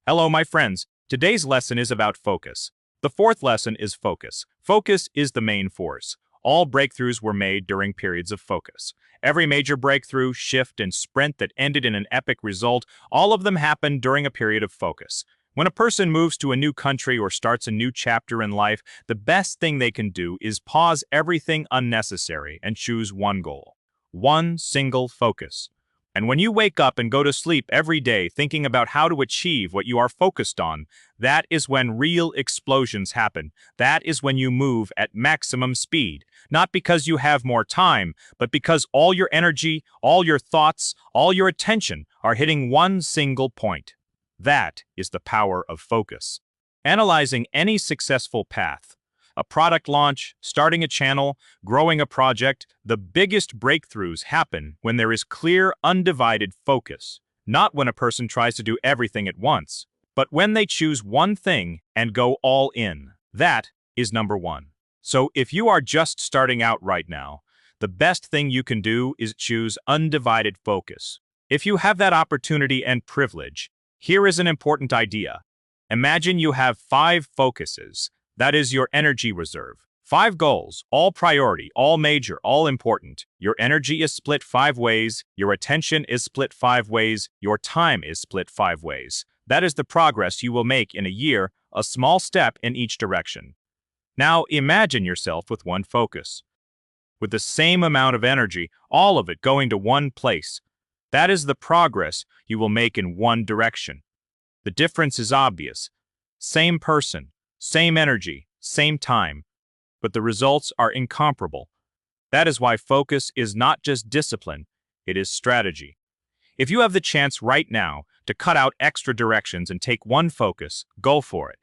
Hello, my friends. Today's lesson is about focus. The fourth lesson is focus. Focus is the main force. All breakthroughs were made during periods of focus. Every major breakthrough, shift, and sprint that ended in an epic result, all of them happened during a period of focus. When a person moves to a new country or starts a new chapter in life, the best thing they can do is pause everything unnecessary and choose one goal. One single focus. And when you wake up and go to sleep every day thinking about how to achieve what you are focused on, that is when real explosions happen. That is when you move at maximum speed. Not because you have more time, but because all your energy, all your thoughts, all your attention are hitting one single point. That is the power of focus. Analyzing any successful path, a product launch, starting a channel, growing a project, the biggest breakthroughs happen when there is clear, undivided focus. Not when a person tries to do everything at once, but when they choose one thing and go all in. That is number one. So if you are just starting out right now, the best thing you can do is choose undivided focus. If you have that opportunity and privilege, here is an important idea. Imagine you have 5 focuses. That is your energy reserve. 5 goals, all priority, all major, all important. Your energy is split 5 ways, your attention is split 5 ways, your time is split 5 ways. That is the progress you will make in a year, a small step in each direction. Now imagine yourself with one focus. With the same amount of energy, all of it going to one place. That is the progress you will make in one direction. The difference is obvious. Same person. Same energy, same time, but the results are incomparable. That is why focus is not just discipline, it is strategy. If you have the chance right now to cut out extra directions and take one focus, go for it.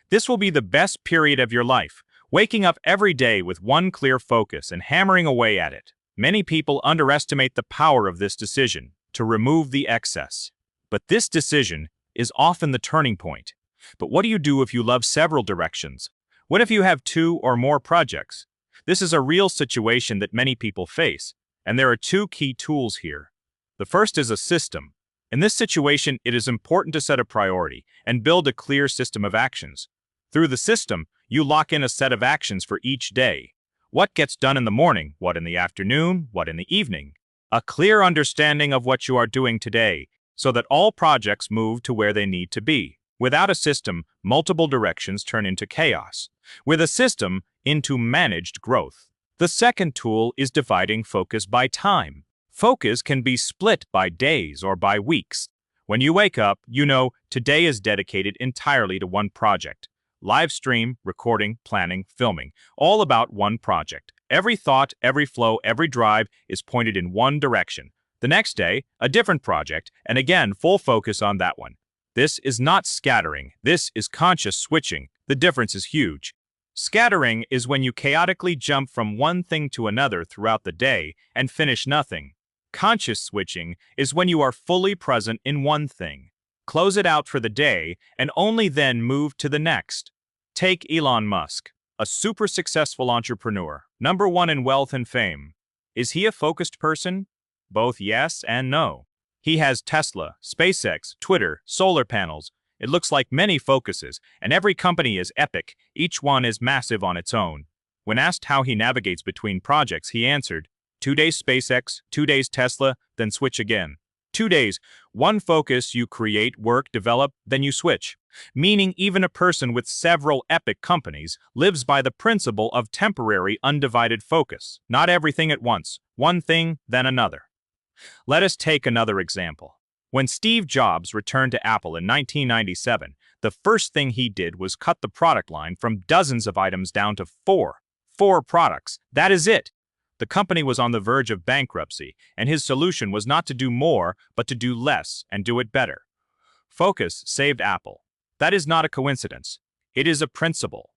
This will be the best period of your life, waking up every day with one clear focus and hammering away at it. Many people underestimate the power of this decision to remove the excess. But this decision is often the turning point. But what do you do if you love several directions? What if you have 2 or more projects? This is a real situation that many people face, and there are 2 key tools here. The first is a system. In this situation, it is important to set a priority and build a clear system of actions. Through the system, you lock in a set of actions for each day. What gets done in the morning, what in the afternoon, what in the evening. A clear understanding of what you are doing today, so that all projects move to where they need to be. Without a system, multiple directions turn into chaos. With a system, into managed growth. The second tool is dividing focus by time. Focus can be split by days or by weeks. When you wake up, you know today is dedicated entirely to one project. Live stream, recording, planning, filming, all about one project. Every thought, every flow, every drive is pointed in one direction. The next day, a different project, and again, full focus on that one. This is not scattering, this is conscious switching. The difference is huge. Scattering is when you chaotically jump from one thing to another throughout the day and finish nothing. Conscious switching is when you are fully present in one thing. Close it out for the day and only then move to the next. Take Elon Musk, a super successful entrepreneur, #1 in wealth and fame. Is he a focused person? Both yes and no. He has Tesla, SpaceX, Twitter, solar panels. It looks like many focuses, and every company is epic. Each one is massive on its own. When asked how he navigates between projects, he answered, 2 days SpaceX, 2 days Tesla, then switch again. 2 days, one focus, you create, work, develop, then you switch. Meaning even a person with several epic companies lives by the principle of temporary undivided focus. Not everything at once, one thing, then another. Let us take another example. When Steve Jobs returned to Apple in 1997, the first thing he did was cut the product line from dozens of items down to 4. 4 products. That is it. The company was on the verge of bankruptcy, and his solution was not to do more, but to do less and do it better. Focus saved Apple. That is not a coincidence. It is a principle.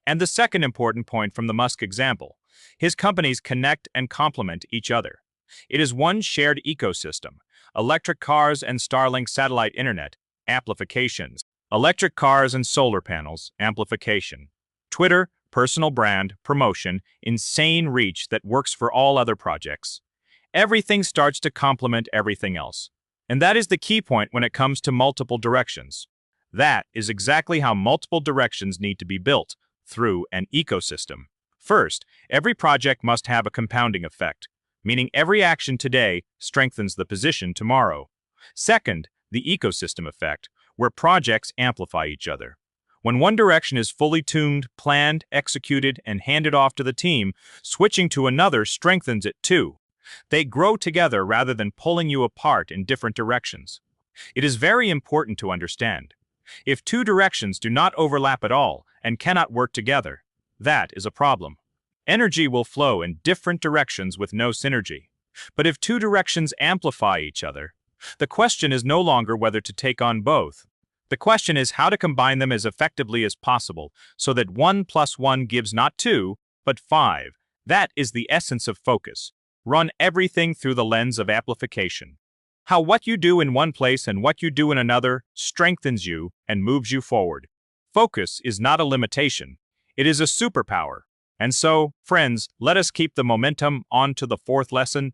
And the second important point from the Musk example, his companies connect and complement each other. It is one shared ecosystem. Electric cars and Starlink satellite internet, amplifications. Electric cars and solar panels, amplification. Twitter, personal brand, promotion, insane reach that works for all other projects. Everything starts to complement everything else. And that is the key point when it comes to multiple directions. That is exactly how multiple directions need to be built, through an ecosystem. First, every project must have a compounding effect, meaning every action today strengthens the position tomorrow. Second, the ecosystem effect, where projects amplify each other. When one direction is fully tuned, planned, executed, and handed off to the team, switching to another strengthens it too. They grow together rather than pulling you apart in different directions. It is very important to understand. If two directions do not overlap at all and cannot work together, that is a problem. Energy will flow in different directions with no synergy. But if two directions amplify each other, the question is no longer whether to take on both. The question is how to combine them as effectively as possible so that 1 + 1 gives not 2, but 5. That is the essence of focus. Run everything through the lens of amplification. How what you do in one place and what you do in another strengthens you and moves you forward. Focus is not a limitation. It is a superpower. And so, friends, let us keep the momentum on to the fourth lesson,